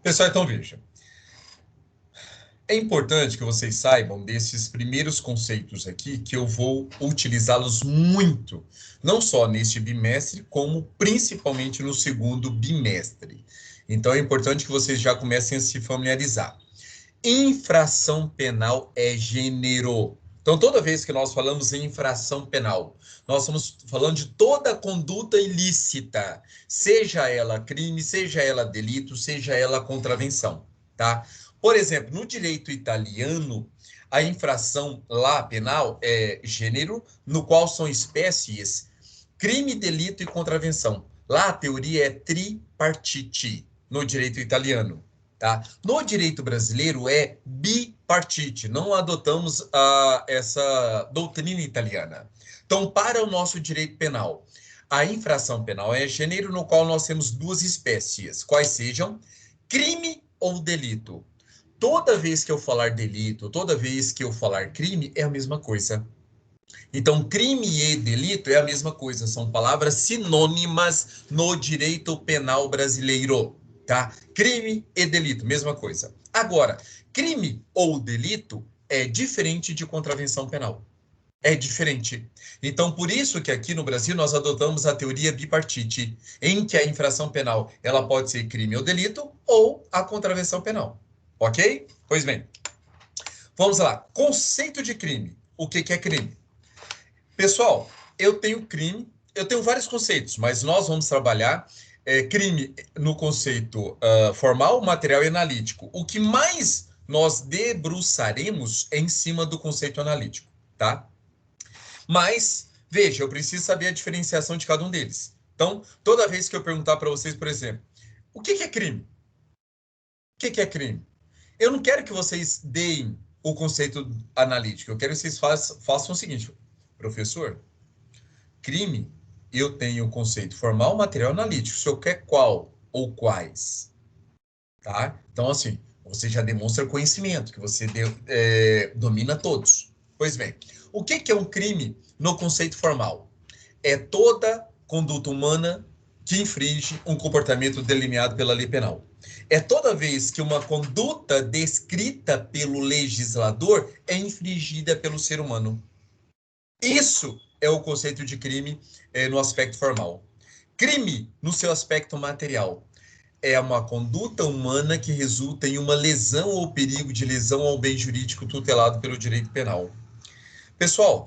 Pessoal, então veja. É importante que vocês saibam desses primeiros conceitos aqui, que eu vou utilizá-los muito, não só neste bimestre, como principalmente no segundo bimestre. Então, é importante que vocês já comecem a se familiarizar. Infração penal é gênero. Então, toda vez que nós falamos em infração penal, nós estamos falando de toda conduta ilícita, seja ela crime, seja ela delito, seja ela contravenção, tá? Por exemplo, no direito italiano, a infração lá penal é gênero, no qual são espécies crime, delito e contravenção. Lá a teoria é tripartite no direito italiano. Tá? No direito brasileiro é bipartite, não adotamos essa doutrina italiana. Então, para o nosso direito penal, a infração penal é gênero no qual nós temos duas espécies, quais sejam crime ou delito. Toda vez que eu falar delito, toda vez que eu falar crime, é a mesma coisa. Então, crime e delito é a mesma coisa, são palavras sinônimas no direito penal brasileiro, tá? Crime e delito, mesma coisa. Agora, crime ou delito é diferente de contravenção penal. É diferente. Então, por isso que aqui no Brasil nós adotamos a teoria bipartite, em que a infração penal ela pode ser crime ou delito ou a contravenção penal. Ok? Pois bem, vamos lá. Conceito de crime. O que é crime? Pessoal, eu tenho crime, eu tenho vários conceitos, mas nós vamos trabalhar crime no conceito formal, material e analítico. O que mais nós debruçaremos é em cima do conceito analítico, tá? Mas, veja, eu preciso saber a diferenciação de cada um deles. Então, toda vez que eu perguntar para vocês, por exemplo, o que é crime? O que é crime? Eu não quero que vocês deem o conceito analítico, eu quero que vocês façam o seguinte, professor, crime, eu tenho o conceito formal, material, analítico. O senhor quer qual ou quais? Tá? Então, assim, você já demonstra conhecimento, que você domina todos. Pois bem, o que é um crime no conceito formal? É toda conduta humana que infringe um comportamento delineado pela lei penal. É toda vez que uma conduta descrita pelo legislador é infringida pelo ser humano. Isso é o conceito de crime no aspecto formal. Crime, no seu aspecto material, é uma conduta humana que resulta em uma lesão ou perigo de lesão ao bem jurídico tutelado pelo direito penal. Pessoal,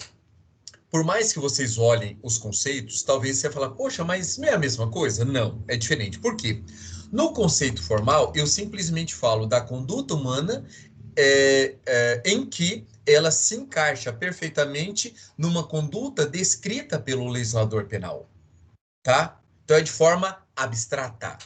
por mais que vocês olhem os conceitos, talvez você fale, poxa, mas não é a mesma coisa? Não, é diferente. Por quê? No conceito formal, eu simplesmente falo da conduta humana em que ela se encaixa perfeitamente numa conduta descrita pelo legislador penal, tá? Então é de forma abstrata.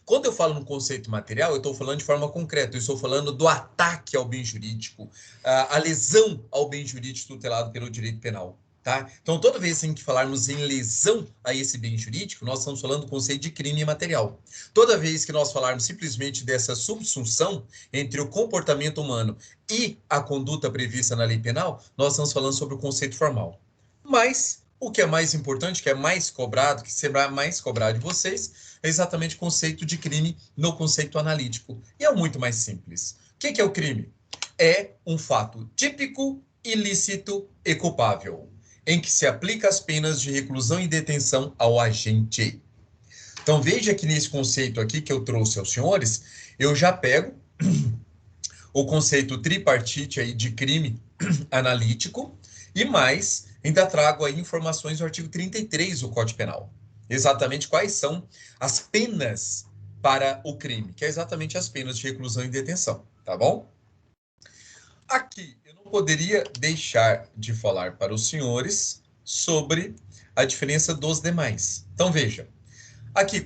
Quando eu falo no conceito material, eu estou falando de forma concreta, eu estou falando do ataque ao bem jurídico, a lesão ao bem jurídico tutelado pelo direito penal. Tá? Então, toda vez em que falarmos em lesão a esse bem jurídico, nós estamos falando do conceito de crime material. Toda vez que nós falarmos simplesmente dessa subsunção entre o comportamento humano e a conduta prevista na lei penal, nós estamos falando sobre o conceito formal. Mas o que é mais importante, que é mais cobrado, que será mais cobrado de vocês, é exatamente o conceito de crime no conceito analítico. E é muito mais simples. O que é o crime? É um fato típico, ilícito e culpável, em que se aplica as penas de reclusão e detenção ao agente. Então veja que nesse conceito aqui que eu trouxe aos senhores, eu já pego o conceito tripartite aí de crime analítico e mais ainda trago aí informações do artigo 33 do Código Penal. Exatamente quais são as penas para o crime, que é exatamente as penas de reclusão e detenção, tá bom? Aqui eu não poderia deixar de falar para os senhores sobre a diferença dos demais. Então veja, aqui,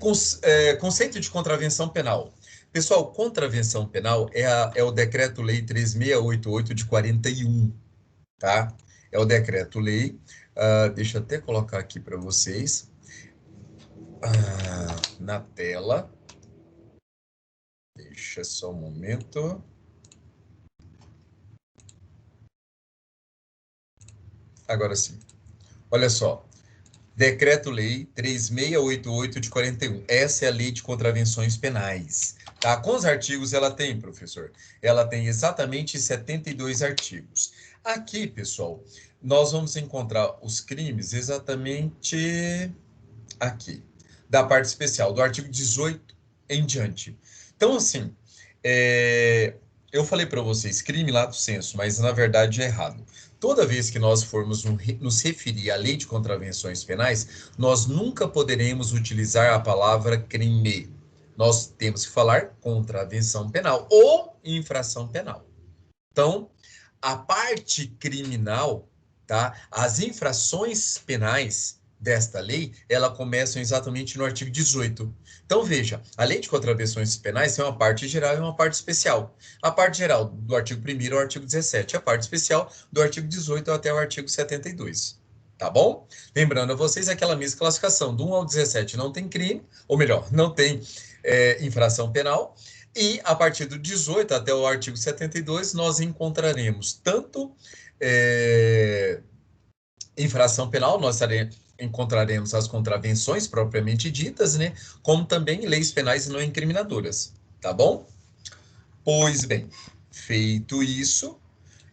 conceito de contravenção penal. Pessoal, contravenção penal é o Decreto-Lei 3688 de 41, tá? É o Decreto-Lei, deixa eu até colocar aqui para vocês, na tela. Deixa só um momento. Agora sim. Olha só. Decreto-Lei 3688 de 41. Essa é a Lei de Contravenções Penais. Tá? Quantos artigos ela tem, professor? Ela tem exatamente 72 artigos. Aqui, pessoal, nós vamos encontrar os crimes exatamente aqui, da parte especial, do artigo 18 em diante. Então, assim, eu falei para vocês crime lato sensu, mas na verdade é errado. Toda vez que nós formos nos referir à lei de contravenções penais, nós nunca poderemos utilizar a palavra crime. Nós temos que falar contravenção penal ou infração penal. Então, a parte criminal, tá? As infrações penais desta lei, ela começam exatamente no artigo 18. Então, veja, a lei de contravenções penais tem uma parte geral e uma parte especial. A parte geral do artigo 1º ao artigo 17, a parte especial do artigo 18 até o artigo 72. Tá bom? Lembrando a vocês aquela mesma classificação, do 1 ao 17 não tem crime, ou melhor, não tem infração penal, e a partir do 18 até o artigo 72, nós encontraremos tanto infração penal, nós encontraremos as contravenções propriamente ditas, né? Como também leis penais não incriminadoras, tá bom? Pois bem, feito isso,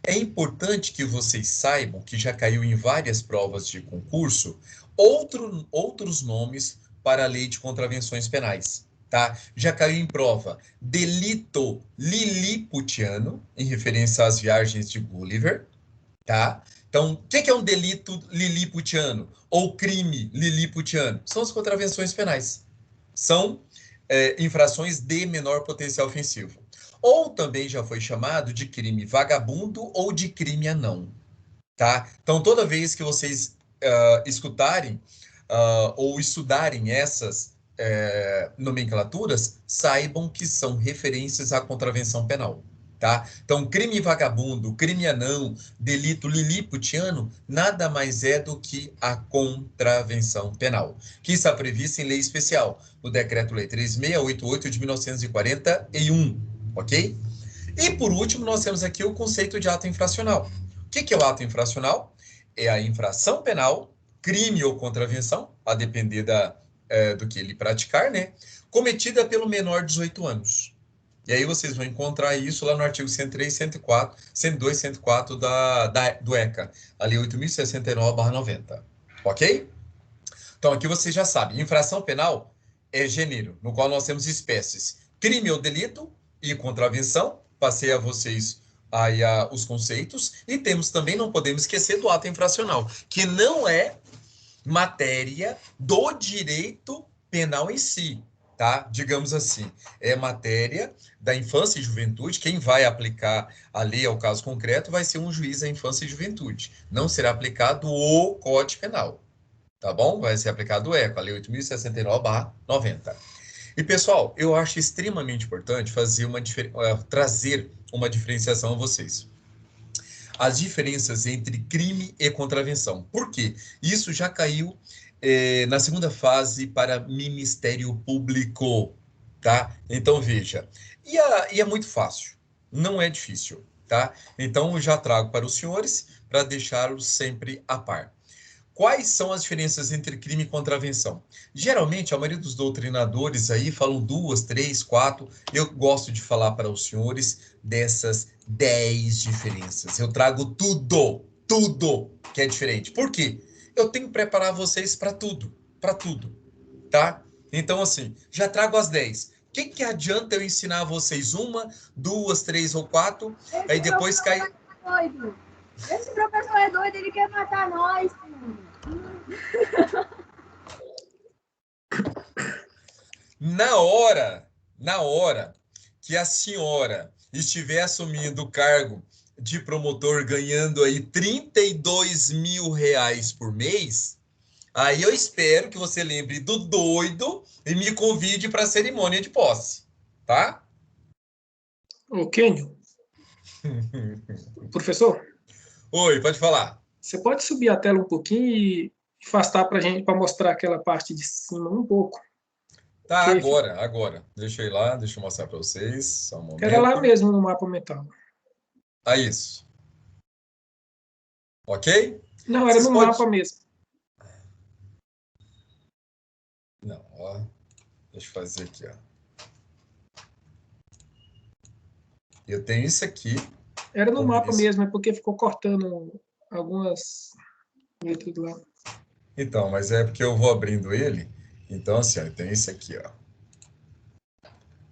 é importante que vocês saibam que já caiu em várias provas de concurso outros nomes para a lei de contravenções penais. Tá? Já caiu em prova delito liliputiano, em referência às viagens de Gulliver. Tá? Então, o que é um delito liliputiano? Ou crime liliputiano? São as contravenções penais. São infrações de menor potencial ofensivo. Ou também já foi chamado de crime vagabundo ou de crime anão. Tá? Então, toda vez que vocês escutarem ou estudarem essas nomenclaturas, saibam que são referências à contravenção penal. Tá? Então, crime vagabundo, crime anão, delito liliputiano, nada mais é do que a contravenção penal, que está prevista em lei especial, no Decreto-Lei 3688 de 1941, ok? E, por último, nós temos aqui o conceito de ato infracional. O que é o ato infracional? É a infração penal, crime ou contravenção, a depender do que ele praticar, né? Cometida pelo menor de 18 anos. E aí vocês vão encontrar isso lá no artigo 103, 104, 102, 104 do ECA, a Lei 8.069/90. Ok? Então, aqui vocês já sabem, infração penal é gênero, no qual nós temos espécies. Crime ou delito e contravenção, passei a vocês aí os conceitos, e temos também, não podemos esquecer do ato infracional, que não é matéria do direito penal em si, tá? Digamos assim, é matéria da infância e juventude. Quem vai aplicar a lei ao caso concreto vai ser um juiz da infância e juventude. Não será aplicado o Código Penal, tá bom? Vai ser aplicado o ECO, a Lei 8.069/90. E, pessoal, eu acho extremamente importante trazer uma diferenciação a vocês. As diferenças entre crime e contravenção. Por quê? Isso já caiu na segunda fase para Ministério Público, tá? Então, veja. E é muito fácil, não é difícil, tá? Então, eu já trago para os senhores para deixá-los sempre a par. Quais são as diferenças entre crime e contravenção? Geralmente, a maioria dos doutrinadores aí falam 2, 3, 4. Eu gosto de falar para os senhores dessas 10 diferenças. Eu trago tudo que é diferente. Por quê? Eu tenho que preparar vocês para tudo, tá? Então, assim, já trago as 10. O que adianta eu ensinar vocês uma, duas, três ou quatro, aí depois cai... Doido. Esse professor é doido, ele quer matar nós. Na hora que a senhora estiver assumindo o cargo de promotor ganhando aí R$ 32.000 por mês, aí eu espero que você lembre do doido e me convide para a cerimônia de posse, tá? Ô, Kenio, professor, Oi, pode falar. você pode subir a tela um pouquinho e afastar para gente, para mostrar aquela parte de cima um pouco? Tá, Que agora. Deixa eu ir lá, deixa eu mostrar para vocês, só um era lá momento. mesmo no mapa mental. Ah, isso. Ok? Não, era Vocês no podem... mapa mesmo. Ó, deixa eu fazer aqui, ó. Eu tenho isso aqui. Era no como mapa isso. mesmo, é porque ficou cortando algumas letras lá. Então, mas é porque eu vou abrindo ele. Então, assim, ó, eu tenho isso aqui, ó.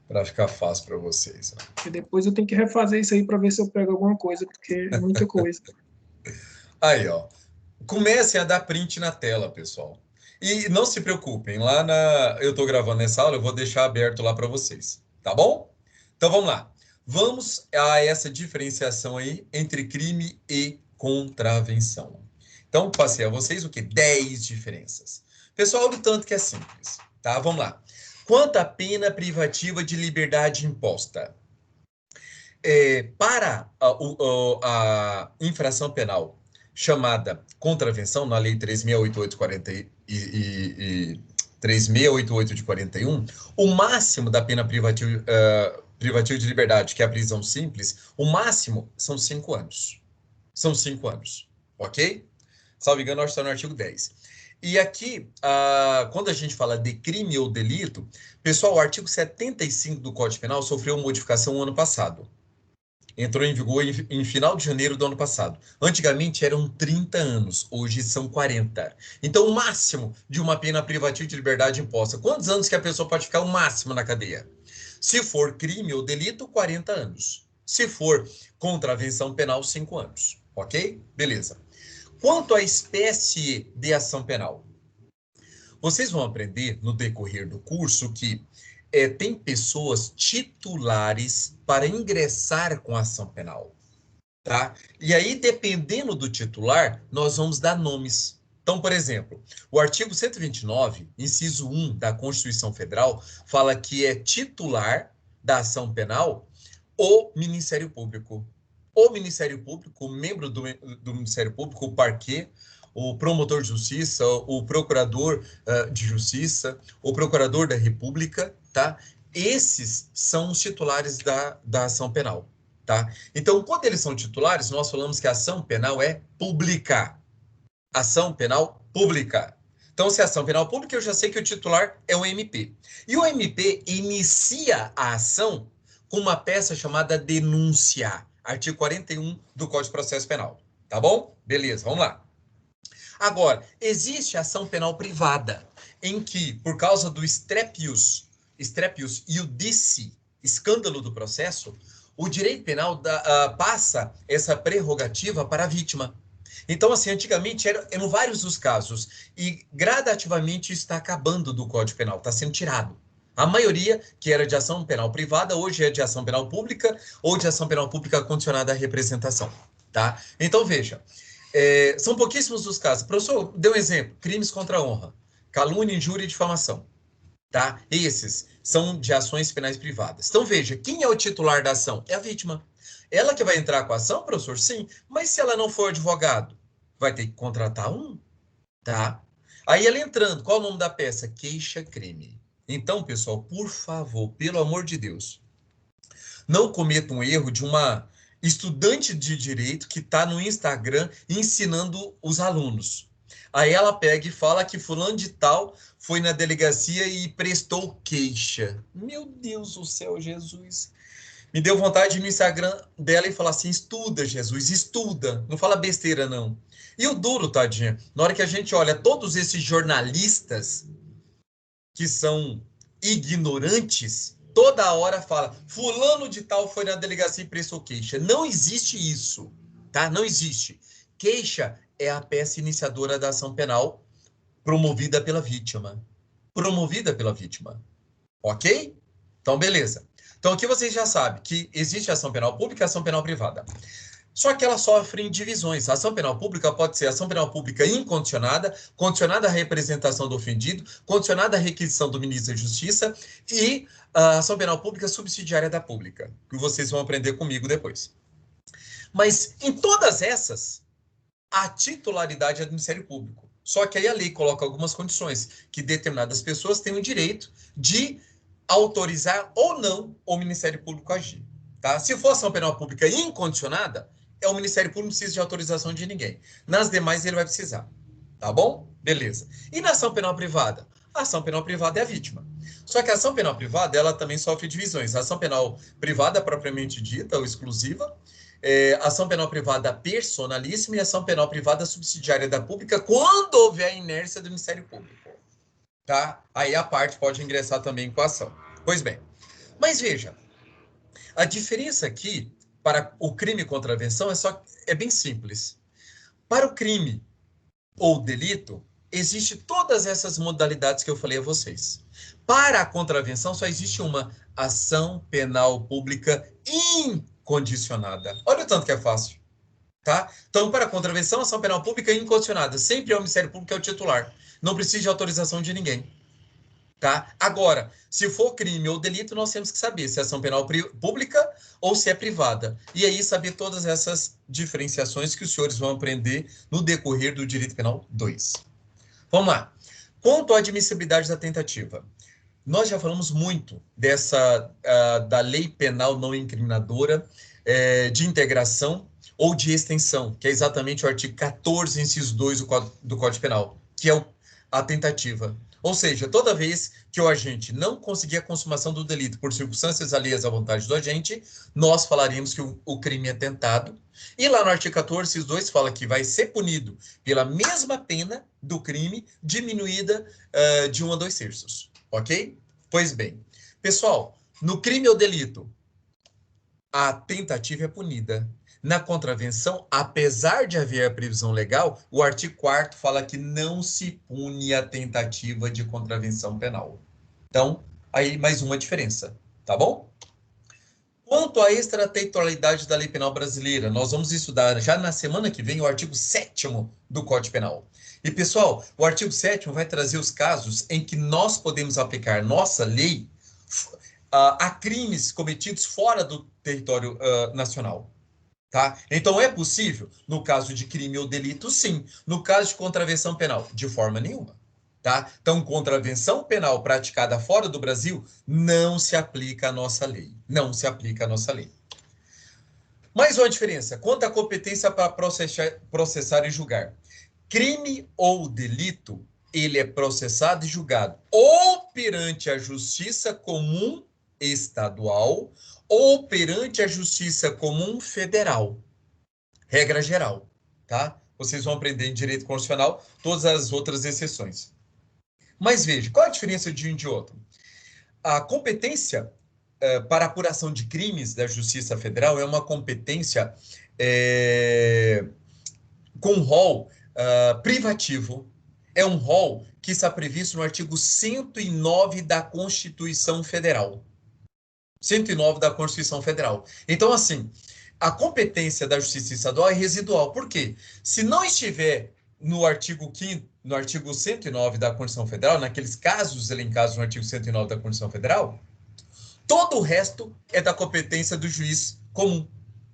Para ficar fácil para vocês, ó. E depois eu tenho que refazer isso aí para ver se eu pego alguma coisa, porque é muita coisa. Aí, ó. Comecem a dar print na tela, pessoal. E não se preocupem, lá na. Eu estou gravando essa aula, eu vou deixar aberto lá para vocês. Tá bom? Então vamos lá. Vamos a essa diferenciação aí entre crime e contravenção. Então, passei a vocês o que? 10 diferenças. Pessoal, olha o tanto que é simples. Tá? Vamos lá. Quanto à pena privativa de liberdade imposta? Para a infração penal chamada contravenção, na Lei 3.688 de 41, o máximo da pena privativa de liberdade, que é a prisão simples, o máximo são 5 anos. São 5 anos, ok? Salvo engano, acho que está no artigo 10. E aqui, quando a gente fala de crime ou delito, pessoal, o artigo 75 do Código Penal sofreu modificação no ano passado. Entrou em vigor em final de janeiro do ano passado. Antigamente eram 30 anos, hoje são 40. Então, o máximo de uma pena privativa de liberdade imposta. Quantos anos que a pessoa pode ficar o máximo na cadeia? Se for crime ou delito, 40 anos. Se for contravenção penal, 5 anos. Ok? Beleza. Quanto à espécie de ação penal, vocês vão aprender no decorrer do curso que tem pessoas titulares para ingressar com a ação penal, tá? E aí, dependendo do titular, nós vamos dar nomes. Então, por exemplo, o artigo 129, inciso 1 da Constituição Federal, fala que é titular da ação penal o Ministério Público. O Ministério Público, o membro do Ministério Público, o parquê, o promotor de justiça, o procurador de justiça, o procurador da República, tá? Esses são os titulares da ação penal, tá? Então, quando eles são titulares, nós falamos que a ação penal é pública. Ação penal pública. Então, se é ação penal pública, eu já sei que o titular é o MP. E o MP inicia a ação com uma peça chamada denúncia, artigo 41 do Código de Processo Penal. Tá bom? Beleza, vamos lá. Agora, existe ação penal privada, em que, por causa do strepius iudice, escândalo do processo, o direito penal passa essa prerrogativa para a vítima. Então, assim, antigamente eram vários os casos, e gradativamente está acabando do Código Penal, está sendo tirado. A maioria, que era de ação penal privada, hoje é de ação penal pública ou de ação penal pública condicionada à representação, tá? Então, veja, são pouquíssimos os casos. Professor, dê um exemplo, crimes contra a honra, calúnia, injúria e difamação, tá? Esses são de ações penais privadas. Então, veja, quem é o titular da ação? É a vítima. Ela que vai entrar com a ação, professor? Sim, mas se ela não for advogado, vai ter que contratar um, tá? Aí ela entrando, qual é o nome da peça? Queixa-crime. Então, pessoal, por favor, pelo amor de Deus, não cometa um erro de uma estudante de direito que está no Instagram ensinando os alunos. Aí ela pega e fala que fulano de tal foi na delegacia e prestou queixa. Meu Deus do céu, Jesus. Me deu vontade de ir no Instagram dela e falar assim, estuda, Jesus, estuda. Não fala besteira, não. E o duro, tadinha, na hora que a gente olha todos esses jornalistas que são ignorantes, toda hora fala, fulano de tal foi na delegacia e prestou queixa. Não existe isso, tá? Não existe. Queixa é a peça iniciadora da ação penal promovida pela vítima. Promovida pela vítima. Ok? Então, beleza. Então, aqui vocês já sabem que existe ação penal pública e ação penal privada. Só que elas sofrem divisões. A ação penal pública pode ser ação penal pública incondicionada, condicionada à representação do ofendido, condicionada à requisição do ministro da Justiça e a ação penal pública subsidiária da pública, que vocês vão aprender comigo depois. Mas em todas essas, a titularidade é do Ministério Público. Só que aí a lei coloca algumas condições, que determinadas pessoas têm o direito de autorizar ou não o Ministério Público a agir. Tá? Se for ação penal pública incondicionada, o Ministério Público não precisa de autorização de ninguém. Nas demais, ele vai precisar. Tá bom? Beleza. E na ação penal privada? A ação penal privada é a vítima. Só que a ação penal privada, ela também sofre divisões. A ação penal privada propriamente dita, ou exclusiva, ação penal privada personalíssima e ação penal privada subsidiária da pública, quando houver a inércia do Ministério Público. Tá? Aí a parte pode ingressar também com a ação. Pois bem, mas veja, a diferença aqui para o crime e contravenção é bem simples. Para o crime ou delito, existe todas essas modalidades que eu falei a vocês. Para a contravenção, só existe uma: ação penal pública incondicionada. Olha o tanto que é fácil, tá? Então, para a contravenção, ação penal pública incondicionada. Sempre é o Ministério Público que é o titular. Não precisa de autorização de ninguém, tá? Agora, se for crime ou delito, nós temos que saber se é ação penal pública ou se é privada. E aí saber todas essas diferenciações que os senhores vão aprender no decorrer do Direito Penal 2. Vamos lá. Quanto à admissibilidade da tentativa, nós já falamos muito da lei penal não incriminadora, de integração ou de extensão, que é exatamente o artigo 14, inciso 2 do Código Penal, que é a tentativa. Ou seja, toda vez que o agente não conseguir a consumação do delito por circunstâncias alheias à vontade do agente, nós falaremos que o crime é tentado. E lá no artigo 14, inciso 2, fala que vai ser punido pela mesma pena do crime, diminuída de 1 a 2 terços. Ok? Pois bem. Pessoal, no crime ou delito, a tentativa é punida. Na contravenção, apesar de haver a previsão legal, o artigo 4º fala que não se pune a tentativa de contravenção penal. Então, aí mais uma diferença, tá bom? Quanto à extraterritorialidade da lei penal brasileira, nós vamos estudar já na semana que vem o artigo 7º do Código Penal. E, pessoal, o artigo 7º vai trazer os casos em que nós podemos aplicar nossa lei a crimes cometidos fora do território nacional. Tá? Então, é possível, no caso de crime ou delito, sim. No caso de contravenção penal, de forma nenhuma. Tá? Então, contravenção penal praticada fora do Brasil não se aplica à nossa lei. Não se aplica à nossa lei. Mais uma diferença. Quanto à competência para processar e julgar. Crime ou delito, ele é processado e julgado ou perante a Justiça Comum Estadual ou perante a Justiça Comum Federal. Regra geral, tá? Vocês vão aprender em direito constitucional todas as outras exceções. Mas veja, qual a diferença de um e de outro? A competência para apuração de crimes da Justiça Federal é uma competência com rol privativo. É um rol que está previsto no artigo 109 da Constituição Federal. 109 da Constituição Federal. Então, assim, a competência da Justiça Estadual é residual. Por quê? Se não estiver no artigo 5º, no artigo 109 da Constituição Federal, naqueles casos elencados no artigo 109 da Constituição Federal, todo o resto é da competência do juiz comum.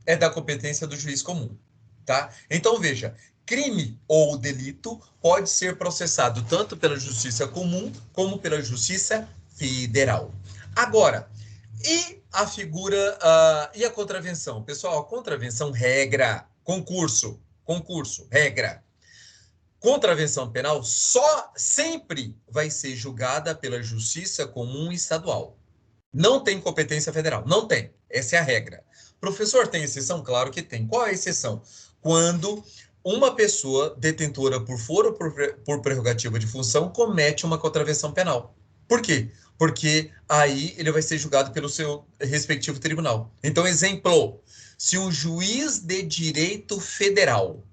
É da competência do juiz comum, tá? Então, veja, crime ou delito pode ser processado tanto pela Justiça Comum como pela Justiça Federal. Agora, e a figura, e a contravenção? Pessoal, a contravenção, regra, concurso, regra. Contravenção penal sempre vai ser julgada pela Justiça Comum Estadual. Não tem competência federal, não tem. Essa é a regra. Professor, tem exceção? Claro que tem. Qual é a exceção? Quando uma pessoa detentora por foro por prerrogativa de função comete uma contravenção penal. Por quê? Porque aí ele vai ser julgado pelo seu respectivo tribunal. Então, exemplo, se um juiz de direito federal,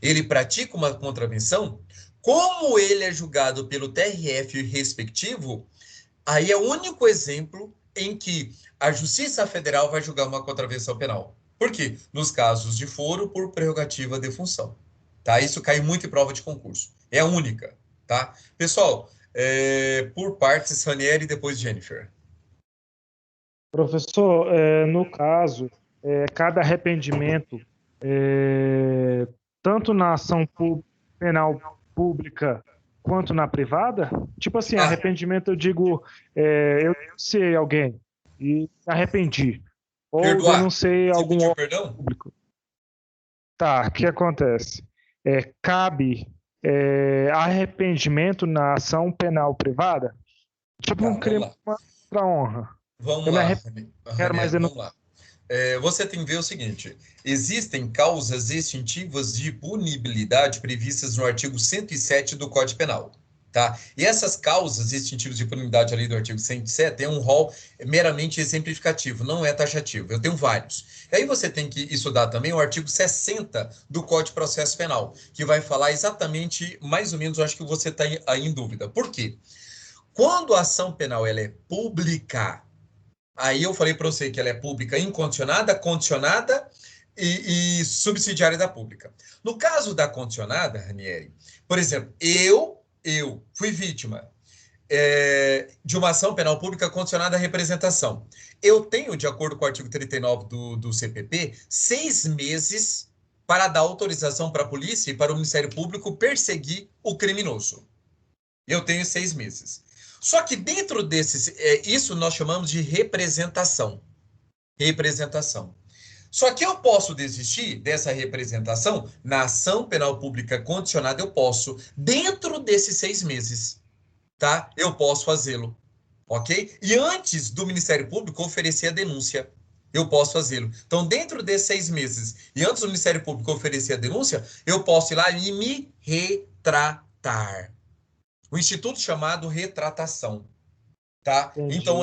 ele pratica uma contravenção, como ele é julgado pelo TRF respectivo, aí é o único exemplo em que a Justiça Federal vai julgar uma contravenção penal. Por quê? Nos casos de foro por prerrogativa de função. Tá? Isso cai muito em prova de concurso. É a única. Tá? Pessoal, por partes, Ranieri e depois Jennifer. Professor, no caso, cada arrependimento, tanto na ação penal pública quanto na privada, tipo assim, arrependimento, eu digo, eu denunciei alguém e me arrependi, ou denunciei algum órgão público. Tá, o que acontece? Cabe arrependimento na ação penal privada? Tipo um crime contra a honra. Vamos lá, quero mais vamos lá. Você tem que ver o seguinte: existem causas extintivas de punibilidade previstas no artigo 107 do Código Penal. Tá? E essas causas extintivas de punibilidade ali do artigo 107 é um rol meramente exemplificativo, não é taxativo. Eu tenho vários. E aí você tem que estudar também o artigo 60 do Código de Processo Penal, que vai falar exatamente, mais ou menos, eu acho que você está aí em dúvida. Por quê? Quando a ação penal ela é pública, aí eu falei para você que ela é pública incondicionada, condicionada e subsidiária da pública. No caso da condicionada, Ranieri, por exemplo, eu fui vítima de uma ação penal pública condicionada à representação. Eu tenho, de acordo com o artigo 39 do CPP, 6 meses para dar autorização para a polícia e para o Ministério Público perseguir o criminoso. Eu tenho 6 meses. Só que dentro desses, isso nós chamamos de representação. Representação. Só que eu posso desistir dessa representação na ação penal pública condicionada, eu posso, dentro desses 6 meses, tá? Eu posso fazê-lo, ok? E antes do Ministério Público oferecer a denúncia, eu posso fazê-lo. Então, dentro desses 6 meses, e antes do Ministério Público oferecer a denúncia, eu posso ir lá e me retratar. O instituto chamado retratação, tá? Entendi. Então,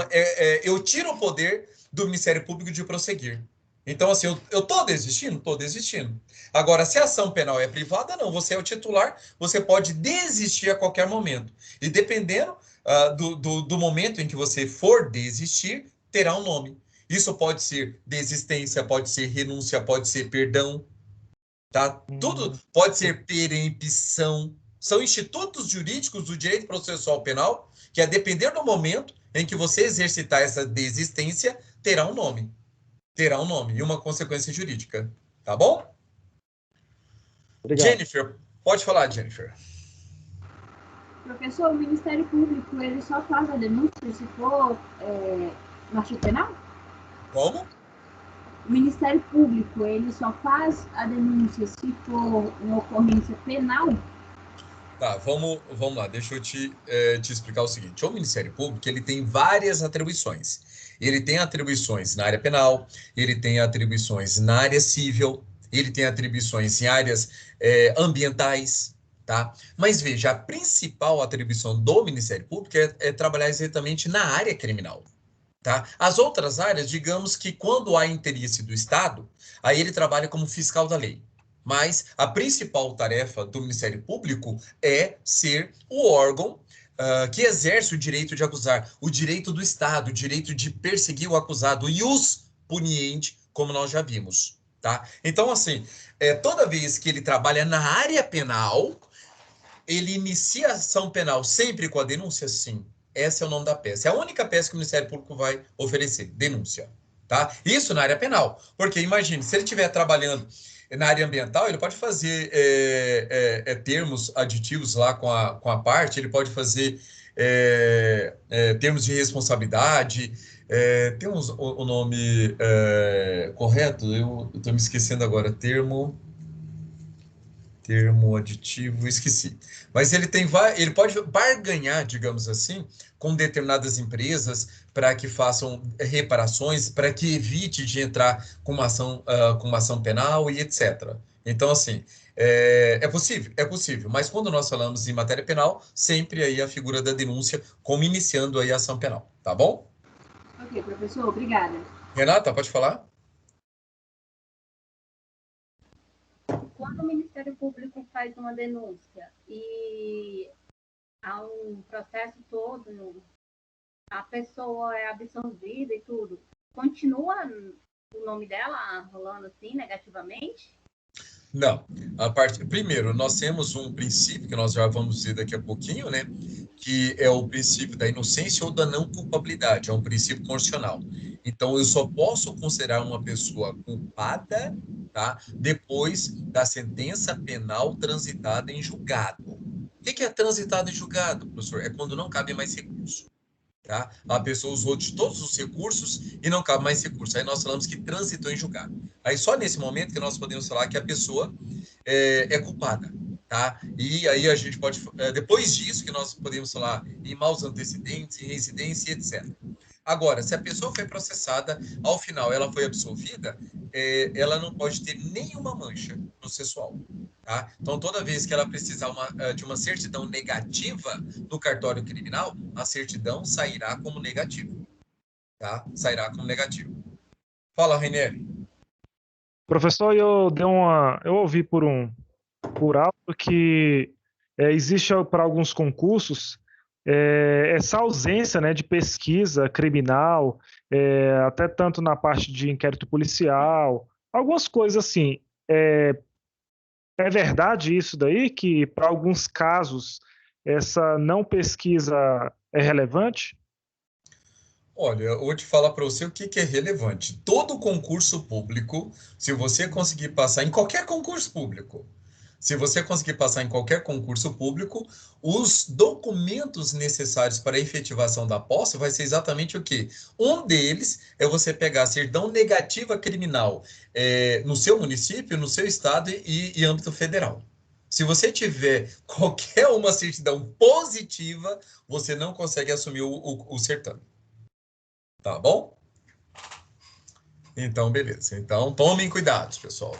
eu tiro o poder do Ministério Público de prosseguir. Então, assim, eu estou desistindo? Estou desistindo. Agora, se a ação penal é privada, não. Você é o titular, você pode desistir a qualquer momento. E dependendo do momento em que você for desistir, terá um nome. Isso pode ser desistência, pode ser renúncia, pode ser perdão, tá? Tudo pode ser perempção. São institutos jurídicos do direito processual penal que, a depender do momento em que você exercitar essa desistência, terá um nome. Terá um nome e uma consequência jurídica. Tá bom? Obrigado. Jennifer, pode falar, Jennifer. Professor, o Ministério Público, ele só faz a denúncia se for no artigo penal? Como? O Ministério Público, ele só faz a denúncia se for uma ocorrência penal? Tá, vamos lá. Deixa eu te explicar o seguinte. O Ministério Público, ele tem várias atribuições. Ele tem atribuições na área penal, ele tem atribuições na área civil, ele tem atribuições em áreas ambientais, tá? Mas veja, a principal atribuição do Ministério Público é trabalhar exatamente na área criminal, tá? As outras áreas, digamos que quando há interesse do Estado, aí ele trabalha como fiscal da lei. Mas a principal tarefa do Ministério Público é ser o órgão que exerce o direito de acusar, o direito do Estado, o direito de perseguir o acusado e os puniente, como nós já vimos, tá? Então, assim, toda vez que ele trabalha na área penal, ele inicia a ação penal sempre com a denúncia? Sim. Esse é o nome da peça. É a única peça que o Ministério Público vai oferecer, denúncia, tá? Isso na área penal, porque imagine, se ele estiver trabalhando na área ambiental, ele pode fazer termos aditivos lá com a parte, ele pode fazer termos de responsabilidade, tem o nome correto? Eu estou me esquecendo agora, termo aditivo, esqueci. Mas ele pode barganhar, digamos assim, com determinadas empresas para que façam reparações, para que evite de entrar com uma ação penal e etc. Então, assim, é possível, mas quando nós falamos em matéria penal, sempre aí a figura da denúncia como iniciando aí a ação penal, tá bom? Ok, professor, obrigada. Renata, pode falar? Quando o Ministério Público faz uma denúncia e há um processo todo, a pessoa é absolvida e tudo, continua o nome dela rolando assim negativamente? Não. Primeiro, nós temos um princípio que nós já vamos dizer daqui a pouquinho, né? Que é o princípio da inocência ou da não culpabilidade, é um princípio constitucional. Então, eu só posso considerar uma pessoa culpada, tá? Depois da sentença penal transitada em julgado. O que é transitado em julgado, professor? É quando não cabe mais recurso. Tá? A pessoa usou de todos os recursos e não cabe mais recurso. Aí nós falamos que transitou em julgado. Aí só nesse momento que nós podemos falar que a pessoa é culpada. tá? E aí a gente pode, depois disso que nós podemos falar em maus antecedentes, em residência, etc. Agora, se a pessoa foi processada, ao final ela foi absolvida, ela não pode ter nenhuma mancha processual. Tá? Então, toda vez que ela precisar de uma certidão negativa no cartório criminal, a certidão sairá como negativa. Tá? Sairá como negativo. Fala, Rainieri. Professor, eu ouvi por alto que existe para alguns concursos essa ausência, né, de pesquisa criminal, até tanto na parte de inquérito policial, algumas coisas assim. É verdade isso daí, que para alguns casos essa não pesquisa é relevante? Olha, eu vou te falar para você o que é relevante. Todo concurso público, se você conseguir passar em qualquer concurso público, se você conseguir passar em qualquer concurso público, os documentos necessários para a efetivação da posse vai ser exatamente o quê? Um deles é você pegar a certidão negativa criminal no seu município, no seu estado e âmbito federal. Se você tiver qualquer uma certidão positiva, você não consegue assumir o certame. Tá bom? Então, beleza. Então, tomem cuidado, pessoal.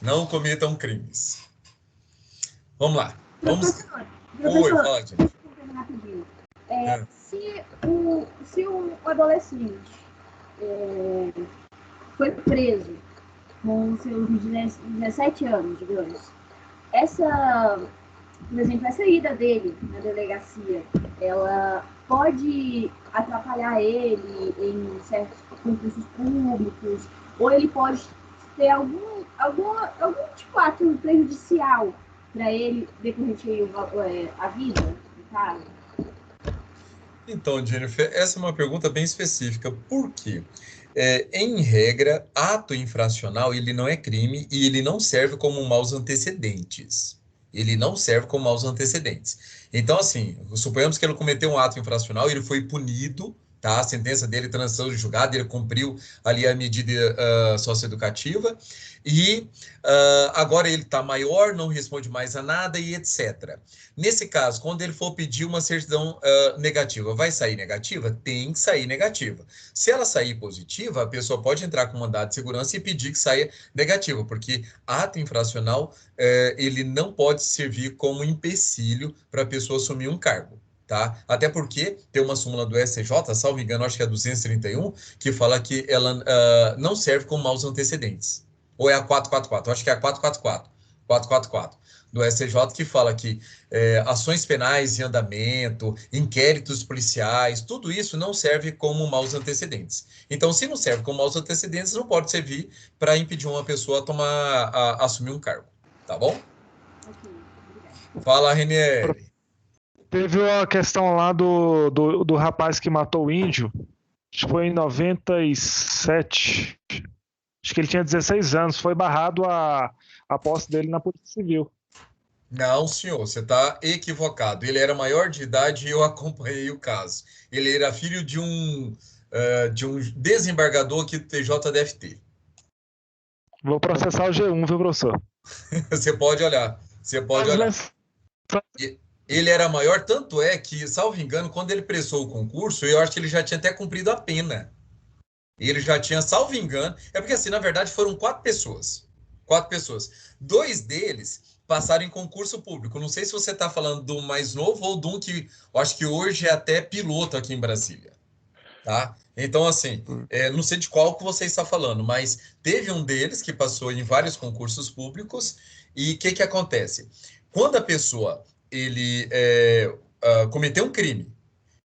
Não cometam crimes. Vamos lá. Professor, Oi, fala, gente. rapidinho. Se um adolescente foi preso com seus 17 anos, digamos, por exemplo, essa ida dele na delegacia, ela pode atrapalhar ele em certos concursos públicos, ou ele pode ter algum tipo de ato prejudicial para ele decorrente a vida, no caso? Então, Jennifer, essa é uma pergunta bem específica. Por quê? Em regra, ato infracional, ele não é crime e ele não serve como maus antecedentes. Ele não serve como maus antecedentes. Então, assim, suponhamos que ele cometeu um ato infracional, ele foi punido, tá? A sentença dele transitou de julgado, ele cumpriu ali a medida socioeducativa e agora ele está maior, não responde mais a nada e etc. Nesse caso, quando ele for pedir uma certidão negativa, vai sair negativa? Tem que sair negativa. Se ela sair positiva, a pessoa pode entrar com mandado de segurança e pedir que saia negativa, porque ato infracional, ele não pode servir como empecilho para a pessoa assumir um cargo. Tá? Até porque tem uma súmula do STJ, salvo engano, acho que é a 231, que fala que ela não serve como maus antecedentes. Ou é a 444? Acho que é a 444 do STJ, que fala que ações penais em andamento, inquéritos policiais, tudo isso não serve como maus antecedentes. Então, se não serve como maus antecedentes, não pode servir para impedir uma pessoa a assumir um cargo. Tá bom? Fala, Renieri. Teve uma questão lá do rapaz que matou o índio, acho que foi em 97, acho que ele tinha 16 anos, foi barrado a posse dele na Polícia Civil. Não, senhor, você está equivocado. Ele era maior de idade e eu acompanhei o caso. Ele era filho de um desembargador aqui do TJDFT. Vou processar o G1, viu, professor? Você pode olhar. Ele era maior, tanto é que, salvo engano, quando ele prestou o concurso, eu acho que ele já tinha até cumprido a pena. Ele já tinha, salvo engano, porque assim, na verdade, foram 4 pessoas. 4 pessoas. 2 deles passaram em concurso público. Não sei se você está falando do mais novo ou de um que eu acho que hoje é até piloto aqui em Brasília. Tá? Então, assim, não sei de qual que você está falando, mas teve um deles que passou em vários concursos públicos e o que acontece? Quando a pessoa cometeu um crime,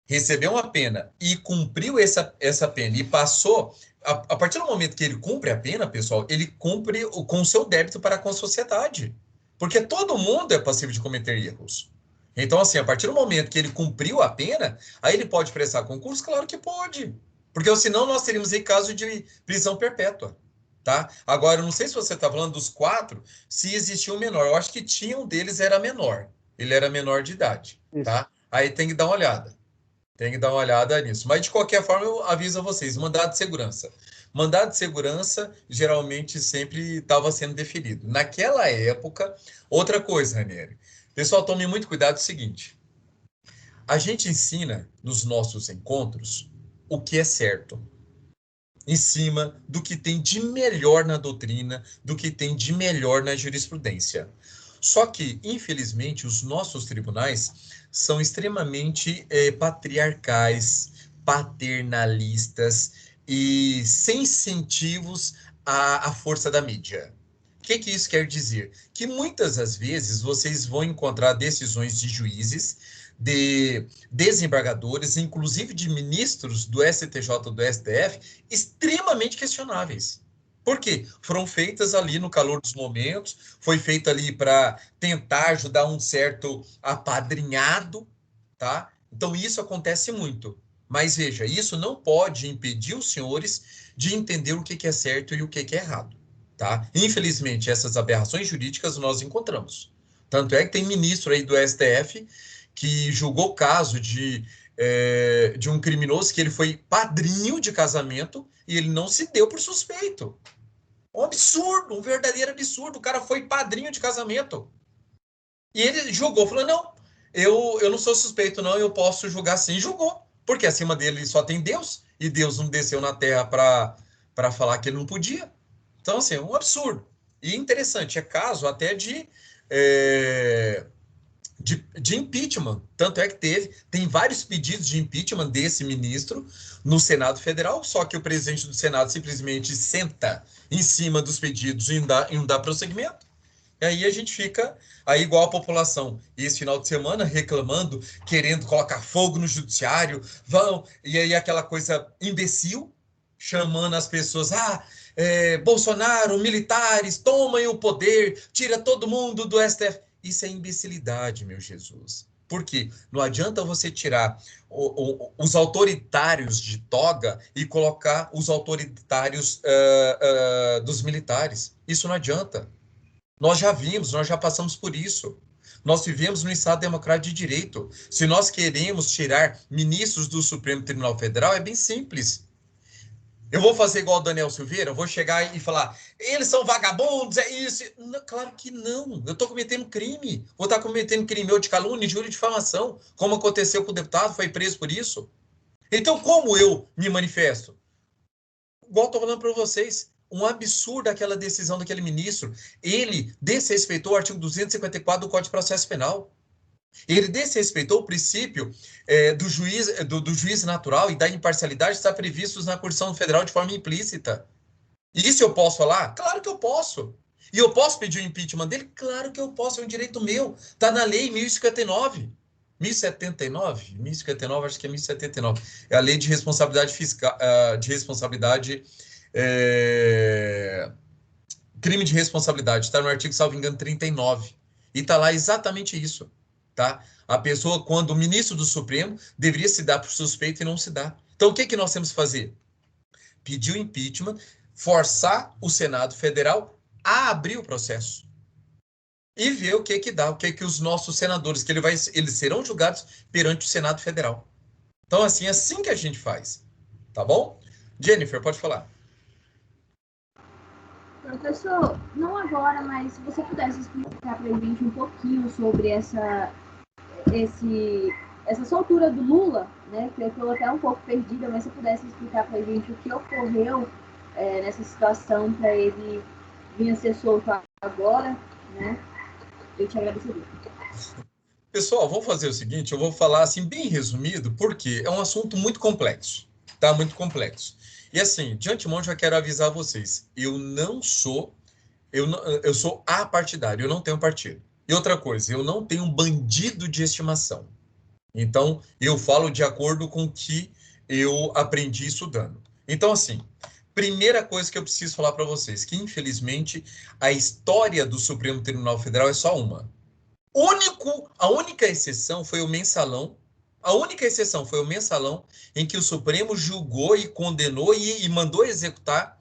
recebeu uma pena e cumpriu essa pena e passou, a partir do momento que ele cumpre a pena, pessoal, ele cumpre com o seu débito para com a sociedade. Porque todo mundo é passível de cometer erros. Então, assim, a partir do momento que ele cumpriu a pena, aí ele pode prestar concurso? Claro que pode. Porque senão nós teríamos aí caso de prisão perpétua. Tá? Agora, eu não sei se você está falando dos 4, se existia um menor. Eu acho que tinha um deles era menor. Ele era menor de idade. Tá? Aí tem que dar uma olhada. Tem que dar uma olhada nisso. Mas, de qualquer forma, eu aviso a vocês, mandado de segurança. mandado de segurança geralmente sempre estava sendo deferido. Naquela época, outra coisa, Ranieri. Pessoal, tome muito cuidado, é o seguinte. A gente ensina nos nossos encontros o que é certo, em cima do que tem de melhor na doutrina, do que tem de melhor na jurisprudência. Só que, infelizmente, os nossos tribunais são extremamente patriarcais, paternalistas e sem incentivos à força da mídia. O que isso quer dizer? Que muitas das vezes vocês vão encontrar decisões de juízes, de desembargadores, inclusive de ministros do STJ, do STF, extremamente questionáveis. Por quê? Foram feitas ali no calor dos momentos, foi feito ali para tentar ajudar um certo apadrinhado, tá? Então isso acontece muito. Mas veja, isso não pode impedir os senhores de entender o que é certo e o que é errado, tá? Infelizmente, essas aberrações jurídicas nós encontramos. Tanto é que tem ministro aí do STF que julgou o caso de um criminoso que ele foi padrinho de casamento e ele não se deu por suspeito. Um absurdo, um verdadeiro absurdo. O cara foi padrinho de casamento. E ele julgou, falou, não, eu não sou suspeito, não, eu posso julgar sim. Julgou, porque acima dele só tem Deus, e Deus não desceu na terra para falar que ele não podia. Então, assim, é um absurdo. E interessante, é caso até de impeachment. Tanto é que tem vários pedidos de impeachment desse ministro no Senado Federal, só que o presidente do Senado simplesmente senta em cima dos pedidos e não dá prosseguimento. E aí a gente fica aí igual a população. E esse final de semana reclamando, querendo colocar fogo no judiciário, e aí aquela coisa imbecil, chamando as pessoas, Bolsonaro, militares, tomem o poder, tira todo mundo do STF. Isso é imbecilidade, meu Jesus. Por quê? Não adianta você tirar os autoritários de toga e colocar os autoritários dos militares. Isso não adianta. Nós já vimos, nós já passamos por isso. Nós vivemos no Estado Democrático de Direito. Se nós queremos tirar ministros do Supremo Tribunal Federal, é bem simples. Eu vou fazer igual o Daniel Silveira, eu vou chegar e falar, eles são vagabundos, é isso. Não, claro que não, eu estou cometendo crime. Vou estar cometendo crime ou de calúnia, de difamação, como aconteceu com o deputado, foi preso por isso. Então, como eu me manifesto? Igual estou falando para vocês, um absurdo aquela decisão daquele ministro. Ele desrespeitou o artigo 254 do Código de Processo Penal. Ele desrespeitou o princípio do juiz natural e da imparcialidade que está previstos na Constituição Federal de forma implícita. E isso eu posso falar? Claro que eu posso. E eu posso pedir o impeachment dele? Claro que eu posso, é um direito meu. Está na lei 1059. 1079? 1059, acho que é 1079. É a lei de responsabilidade fiscal, crime de responsabilidade. Está no artigo, salvo engano, 39. E está lá exatamente isso. Tá? A pessoa, quando o ministro do Supremo, deveria se dar por suspeito e não se dá. Então, o que nós temos que fazer? Pedir o impeachment, forçar o Senado Federal a abrir o processo. E ver o que dá, o que os nossos senadores, eles serão julgados perante o Senado Federal. Então, assim que a gente faz. Tá bom? Jennifer, pode falar. Professor, não agora, mas se você pudesse explicar para a gente um pouquinho sobre essa soltura do Lula, né, que eu estou até um pouco perdida, mas se pudesse explicar para a gente o que ocorreu nessa situação para ele vir a ser solto agora, né, eu te agradeceria. Pessoal, vamos fazer o seguinte, eu vou falar assim bem resumido, porque é um assunto muito complexo, tá? Muito complexo. E assim, de antemão já quero avisar vocês, eu sou apartidário, eu não tenho partido. E outra coisa, eu não tenho um bandido de estimação. Então, eu falo de acordo com o que eu aprendi estudando. Então, assim, primeira coisa que eu preciso falar para vocês, que infelizmente a história do Supremo Tribunal Federal é só uma. A única exceção foi o mensalão. A única exceção foi o mensalão em que o Supremo julgou e condenou e mandou executar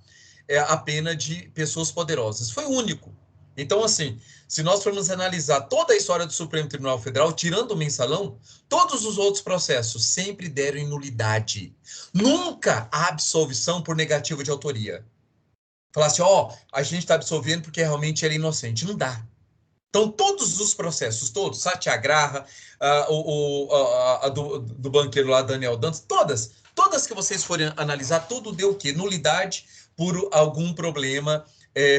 a pena de pessoas poderosas. Foi o único. Então, assim, se nós formos analisar toda a história do Supremo Tribunal Federal, tirando o mensalão, todos os outros processos sempre deram em nulidade. Nunca a absolvição por negativa de autoria. Falar assim, a gente está absolvendo porque realmente ele é inocente. Não dá. Então, todos os processos, todos, Satyagraha, do banqueiro lá, Daniel Dantas, todas que vocês forem analisar, tudo deu o quê? Nulidade por algum problema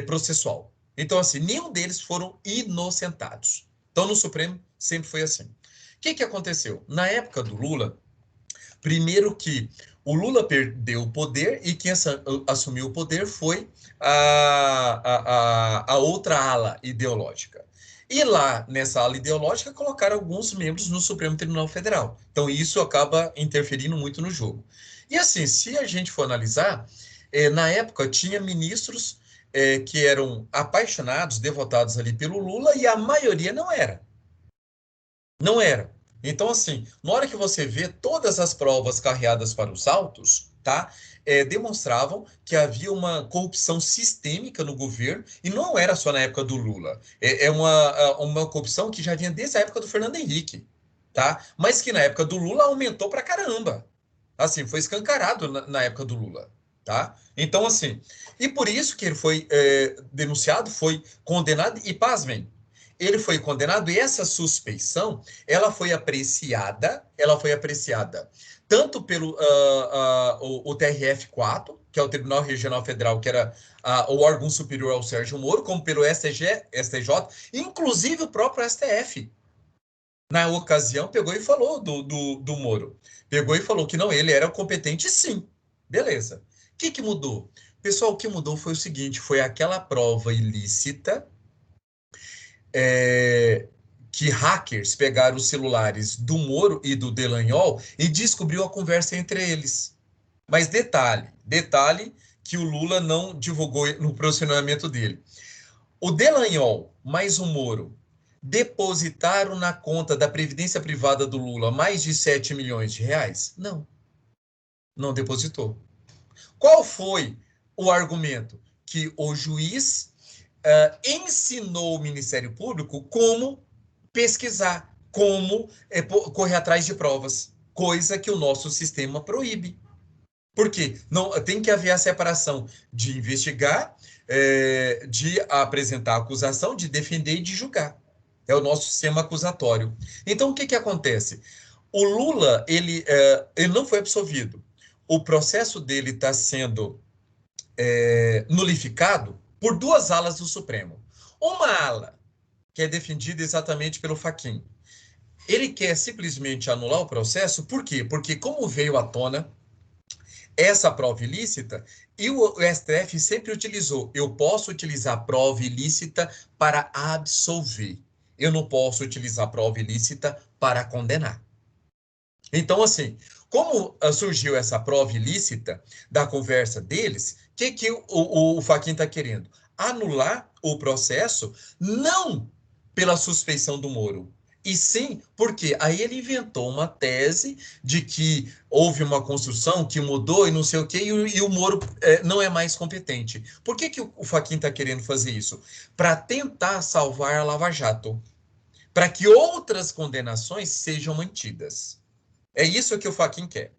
processual. Então, assim, nenhum deles foram inocentados. Então, no Supremo, sempre foi assim. O que aconteceu? Na época do Lula, primeiro que o Lula perdeu o poder e quem assumiu o poder foi a outra ala ideológica. E lá, nessa ala ideológica, colocaram alguns membros no Supremo Tribunal Federal. Então, isso acaba interferindo muito no jogo. E assim, se a gente for analisar, na época tinha ministros que eram apaixonados, devotados ali pelo Lula, e a maioria não era. Não era. Então, assim, na hora que você vê todas as provas carreadas para os autos, tá? Demonstravam que havia uma corrupção sistêmica no governo, e não era só na época do Lula. É uma corrupção que já vinha desde a época do Fernando Henrique, tá? Mas que na época do Lula aumentou pra caramba. Assim, foi escancarado na época do Lula, tá? Então, assim, e por isso que ele foi denunciado, foi condenado, e pasmem, ele foi condenado e essa suspeição, ela foi apreciada tanto pelo o TRF4, que é o Tribunal Regional Federal, que era o órgão superior ao Sérgio Moro, como pelo STJ, inclusive o próprio STF. Na ocasião, pegou e falou do Moro. Pegou e falou que não, ele era competente, sim. Beleza. O que mudou? Pessoal, o que mudou foi o seguinte, foi aquela prova ilícita que hackers pegaram os celulares do Moro e do Dallagnol e descobriu a conversa entre eles. Mas detalhe que o Lula não divulgou no posicionamento dele. O Dallagnol mais o Moro depositaram na conta da Previdência Privada do Lula mais de 7 milhões de reais? Não depositou. Qual foi o argumento? Que o juiz ensinou o Ministério Público como pesquisar, como correr atrás de provas, coisa que o nosso sistema proíbe. Por quê? Não, tem que haver a separação de investigar, de apresentar acusação, de defender e de julgar. É o nosso sistema acusatório. Então, o que acontece? O Lula, ele não foi absolvido. O processo dele está sendo nulificado por duas alas do Supremo. Uma ala, que é defendida exatamente pelo Fachin. Ele quer simplesmente anular o processo, por quê? Porque como veio à tona essa prova ilícita, e o STF sempre utilizou, eu posso utilizar prova ilícita para absolver. Eu não posso utilizar prova ilícita para condenar. Então, assim, como surgiu essa prova ilícita da conversa deles, o que o Fachin está querendo? Anular o processo, não pela suspeição do Moro, e sim porque aí ele inventou uma tese de que houve uma construção que mudou e não sei o quê, e o Moro não é mais competente. Por que o Fachin está querendo fazer isso? Para tentar salvar a Lava Jato, para que outras condenações sejam mantidas. É isso que o Fachin quer.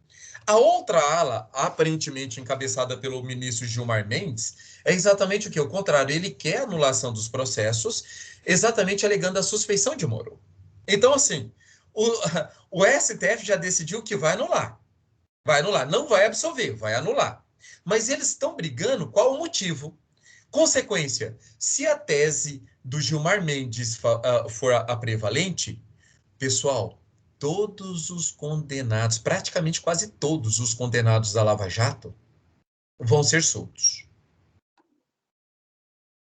A outra ala, aparentemente encabeçada pelo ministro Gilmar Mendes, é exatamente o que? O contrário, ele quer a anulação dos processos, exatamente alegando a suspeição de Moro. Então, assim, o STF já decidiu que vai anular. Vai anular, não vai absolver, vai anular. Mas eles estão brigando, qual o motivo? Consequência, se a tese do Gilmar Mendes for a prevalente, pessoal, todos os condenados, praticamente quase todos os condenados da Lava Jato, vão ser soltos.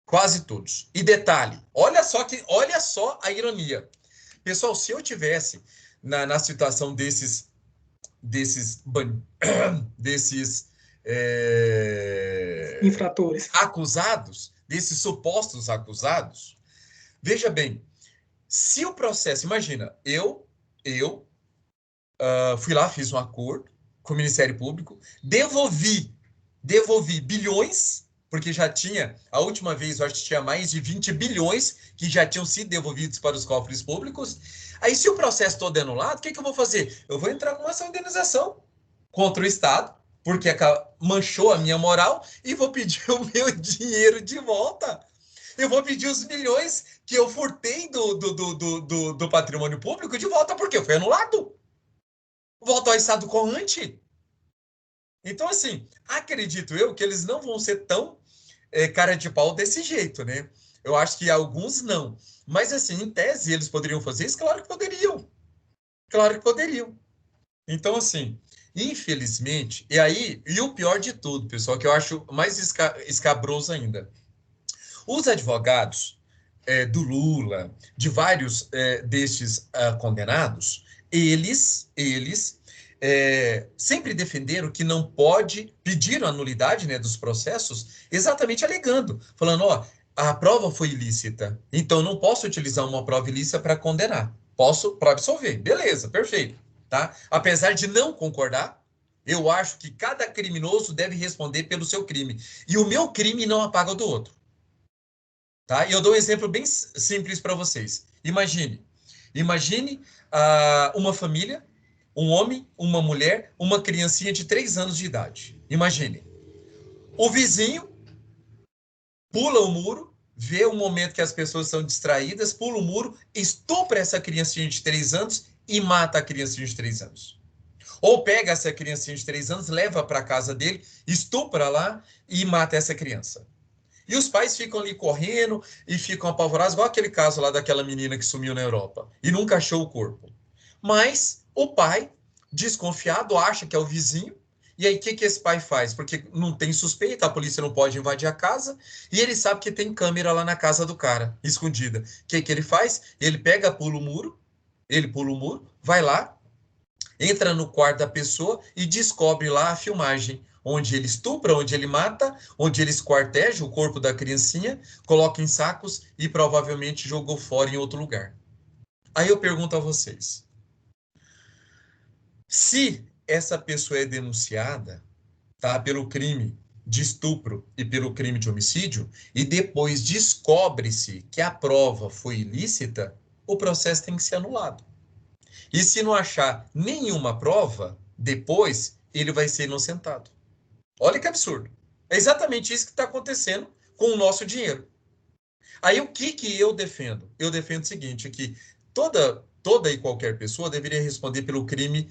Quase todos. E detalhe, olha só a ironia. Pessoal, se eu tivesse na situação desses infratores, acusados, desses supostos acusados, veja bem, se o processo, imagina, eu fui lá, fiz um acordo com o Ministério Público, devolvi bilhões porque já tinha, a última vez, eu acho que tinha mais de 20 bilhões que já tinham sido devolvidos para os cofres públicos. Aí, se o processo todo é anulado, o que eu vou fazer? Eu vou entrar com uma ação de indenização contra o Estado, porque manchou a minha moral, e vou pedir o meu dinheiro de volta. Eu vou pedir os milhões que eu furtei do patrimônio público de volta, porque foi anulado. Volta ao estado corrente. Então, assim, acredito eu que eles não vão ser tão cara de pau desse jeito, né? Eu acho que alguns não. Mas, assim, em tese, eles poderiam fazer isso? Claro que poderiam. Claro que poderiam. Então, assim, infelizmente, e o pior de tudo, pessoal, que eu acho mais escabroso ainda. Os advogados do Lula, de vários destes condenados, eles sempre defenderam que não pode pedir a nulidade, né, dos processos, exatamente alegando, falando, ó, a prova foi ilícita, então não posso utilizar uma prova ilícita para condenar. Posso para absolver. Beleza, perfeito. Tá? Apesar de não concordar, eu acho que cada criminoso deve responder pelo seu crime. E o meu crime não apaga o do outro. Tá? E eu dou um exemplo bem simples para vocês. Imagine uma família, um homem, uma mulher, uma criancinha de 3 anos de idade. Imagine. O vizinho pula o muro, vê o momento que as pessoas são distraídas, pula o muro, estupra essa criancinha de 3 anos e mata a criancinha de 3 anos. Ou pega essa criancinha de 3 anos, leva para a casa dele, estupra lá e mata essa criança. E os pais ficam ali correndo e ficam apavorados, igual aquele caso lá daquela menina que sumiu na Europa e nunca achou o corpo. Mas o pai, desconfiado, acha que é o vizinho. E aí, o que esse pai faz? Porque não tem suspeita, a polícia não pode invadir a casa, e ele sabe que tem câmera lá na casa do cara, escondida. O que ele faz? Ele pula o muro, vai lá, entra no quarto da pessoa e descobre lá a filmagem, onde ele estupra, onde ele mata, onde ele esquarteja o corpo da criancinha, coloca em sacos e provavelmente jogou fora em outro lugar. Aí eu pergunto a vocês, se essa pessoa é denunciada, tá, pelo crime de estupro e pelo crime de homicídio, e depois descobre-se que a prova foi ilícita, o processo tem que ser anulado. E se não achar nenhuma prova, depois ele vai ser inocentado. Olha que absurdo. É exatamente isso que está acontecendo com o nosso dinheiro. Aí o que eu defendo? Eu defendo o seguinte, que toda e qualquer pessoa deveria responder pelo crime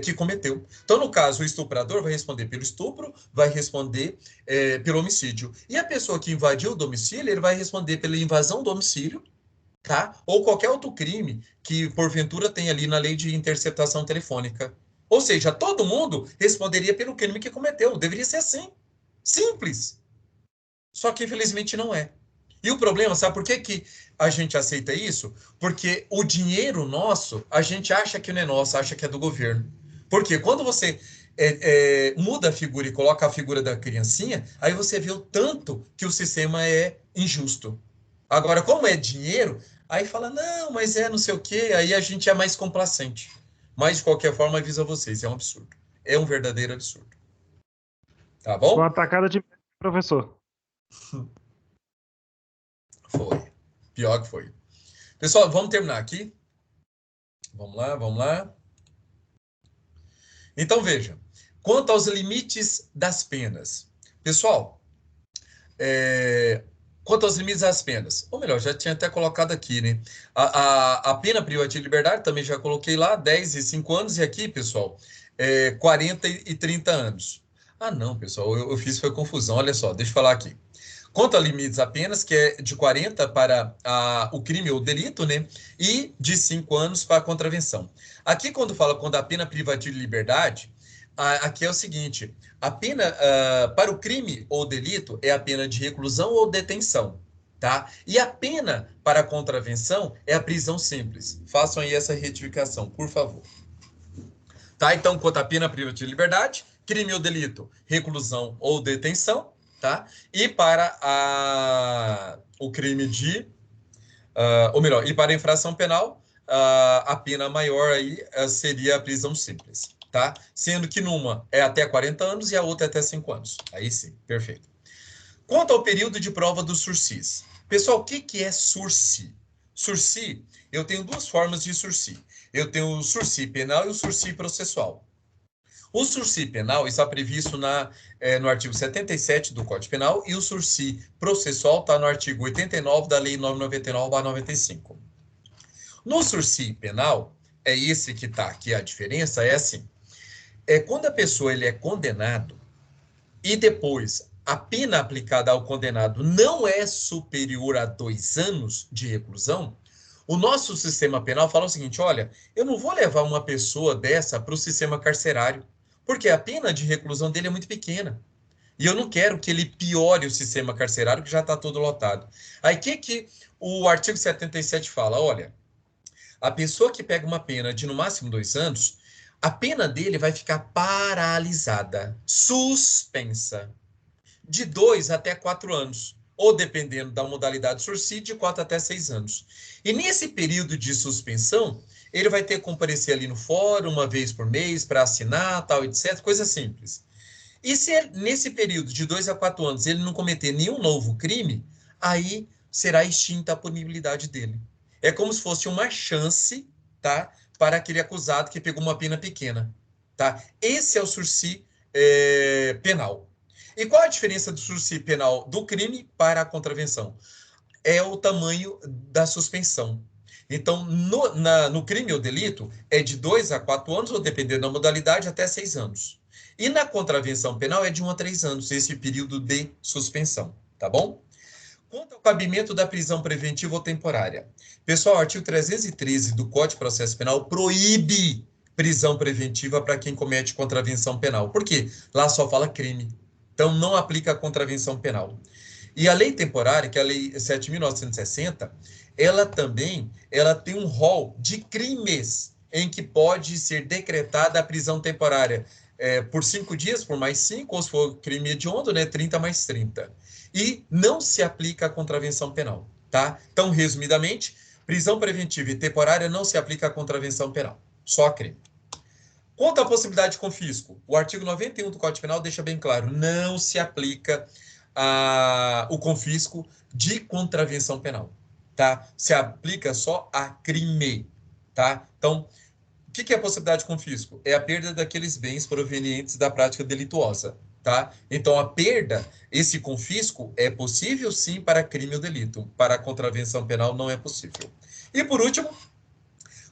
que cometeu. Então, no caso, o estuprador vai responder pelo estupro, vai responder pelo homicídio. E a pessoa que invadiu o domicílio, ele vai responder pela invasão do domicílio, tá? Ou qualquer outro crime que, porventura, tem ali na lei de interceptação telefônica. Ou seja, todo mundo responderia pelo crime que cometeu. Deveria ser assim. Simples. Só que, infelizmente, não é. E o problema, sabe por que a gente aceita isso? Porque o dinheiro nosso, a gente acha que não é nosso, acha que é do governo. Porque quando você muda a figura e coloca a figura da criancinha, aí você vê o tanto que o sistema é injusto. Agora, como é dinheiro, aí fala, não, mas não sei o quê, aí a gente é mais complacente. Mas, de qualquer forma, aviso a vocês, é um absurdo. É um verdadeiro absurdo. Tá bom? Uma atacada de professor. Foi. Pior que foi. Pessoal, vamos terminar aqui? Vamos lá. Então, veja. Quanto aos limites das penas. Pessoal, quanto aos limites das penas, ou melhor, já tinha até colocado aqui, né? A pena privativa de liberdade, também já coloquei lá, 10 e 5 anos, e aqui, pessoal, 40 e 30 anos. Ah, não, pessoal, eu fiz foi confusão, olha só, deixa eu falar aqui. Quanto a limites apenas, que é de 40 para o crime ou delito, né? E de 5 anos para a contravenção. Aqui, quando a pena privativa de liberdade, aqui é o seguinte, a pena para o crime ou delito é a pena de reclusão ou detenção, tá? E a pena para a contravenção é a prisão simples. Façam aí essa retificação, por favor. Tá? Então, quanto à pena privativa de liberdade, crime ou delito, reclusão ou detenção, tá? E para o crime ou melhor, e para a infração penal, a pena maior aí seria a prisão simples, tá? Sendo que numa é até 40 anos e a outra é até 5 anos. Aí sim, perfeito. Quanto ao período de prova dos sursis. Pessoal, o que é sursi? Sursi, eu tenho duas formas de sursi. Eu tenho o sursi penal e o sursi processual. O sursi penal está previsto no artigo 77 do Código Penal e o sursi processual está no artigo 89 da Lei 999/95. No sursi penal, é esse que está aqui, a diferença é assim, quando a pessoa ele é condenado e depois a pena aplicada ao condenado não é superior a 2 anos de reclusão, o nosso sistema penal fala o seguinte, olha, eu não vou levar uma pessoa dessa para o sistema carcerário, porque a pena de reclusão dele é muito pequena. E eu não quero que ele piore o sistema carcerário, que já está todo lotado. Aí o que o artigo 77 fala? Olha, a pessoa que pega uma pena de no máximo 2 anos, a pena dele vai ficar paralisada, suspensa, de 2 até 4 anos, ou dependendo da modalidade sursi, de 4 até 6 anos. E nesse período de suspensão, ele vai ter que comparecer ali no fórum uma vez por mês para assinar, tal, etc, coisa simples. E se ele, nesse período de 2 a 4 anos ele não cometer nenhum novo crime, aí será extinta a punibilidade dele. É como se fosse uma chance, tá, para aquele acusado que pegou uma pena pequena, tá? Esse é o sursi penal. E qual a diferença do sursi penal do crime para a contravenção? É o tamanho da suspensão. Então, no crime ou delito, é de 2 a 4 anos, ou dependendo da modalidade, até 6 anos. E na contravenção penal é de 1 a 3 anos, esse período de suspensão, tá bom? Quanto ao cabimento da prisão preventiva ou temporária. Pessoal, o artigo 313 do Código de Processo Penal proíbe prisão preventiva para quem comete contravenção penal. Por quê? Lá só fala crime. Então, não aplica a contravenção penal. E a lei temporária, que é a lei 7.960, ela tem um rol de crimes em que pode ser decretada a prisão temporária por 5 dias, por mais 5, ou se for crime hediondo, 30 mais 30. E não se aplica a contravenção penal, tá? Então, resumidamente, prisão preventiva e temporária não se aplica a contravenção penal, só a crime. Quanto à possibilidade de confisco, o artigo 91 do Código Penal deixa bem claro, não se aplica o confisco de contravenção penal, tá? Se aplica só a crime, tá? Então, o que é a possibilidade de confisco? É a perda daqueles bens provenientes da prática delituosa, tá? Então, a perda, esse confisco é possível sim para crime ou delito, para a contravenção penal não é possível. E por último,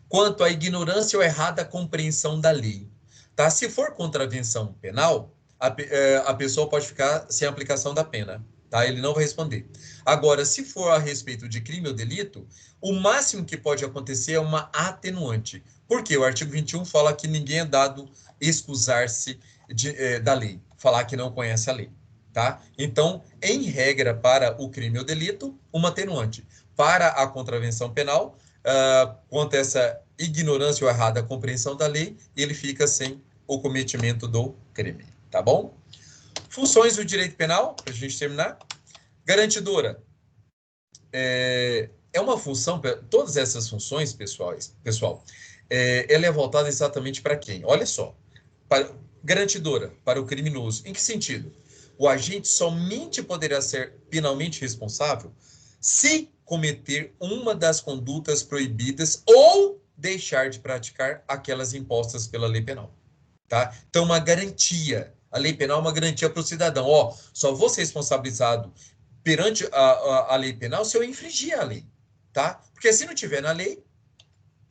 quanto à ignorância ou errada compreensão da lei, tá? Se for contravenção penal, a pessoa pode ficar sem aplicação da pena, tá? Ele não vai responder. Agora, se for a respeito de crime ou delito, o máximo que pode acontecer é uma atenuante. Por quê? O artigo 21 fala que ninguém é dado excusar-se da lei, falar que não conhece a lei, tá? Então, em regra, para o crime ou delito, uma atenuante. Para a contravenção penal, quanto a essa ignorância ou errada compreensão da lei, ele fica sem o cometimento do crime, tá bom? Funções do direito penal, para a gente terminar. Garantidora. É uma função, todas essas funções, pessoal, ela é voltada exatamente para quem? Olha só, garantidora para o criminoso. Em que sentido? O agente somente poderá ser penalmente responsável se cometer uma das condutas proibidas ou deixar de praticar aquelas impostas pela lei penal, tá? Então, uma garantia. A lei penal é uma garantia para o cidadão. Só vou ser responsabilizado perante a lei penal se eu infringir a lei, tá? Porque se não tiver na lei,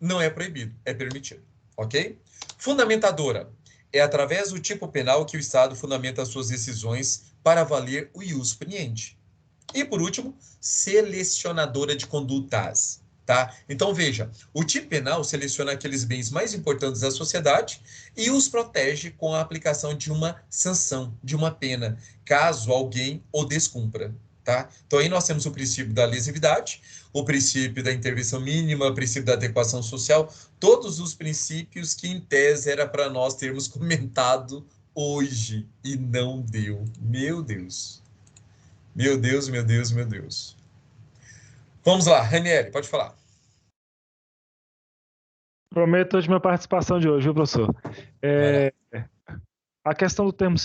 não é proibido, é permitido, ok? Fundamentadora. É através do tipo penal que o Estado fundamenta suas decisões para valer o ius preniente. E, por último, selecionadora de condutas, tá? Então, veja, o tipo penal seleciona aqueles bens mais importantes da sociedade e os protege com a aplicação de uma sanção, de uma pena, caso alguém o descumpra, tá? Então, aí nós temos o princípio da lesividade, o princípio da intervenção mínima, o princípio da adequação social, todos os princípios que, em tese, era para nós termos comentado hoje, e não deu. Meu Deus. Meu Deus, meu Deus, meu Deus. Vamos lá, Ranieri, pode falar. Prometo hoje minha participação de hoje, viu, professor? A questão do termo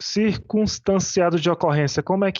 circunstanciado de ocorrência, como é que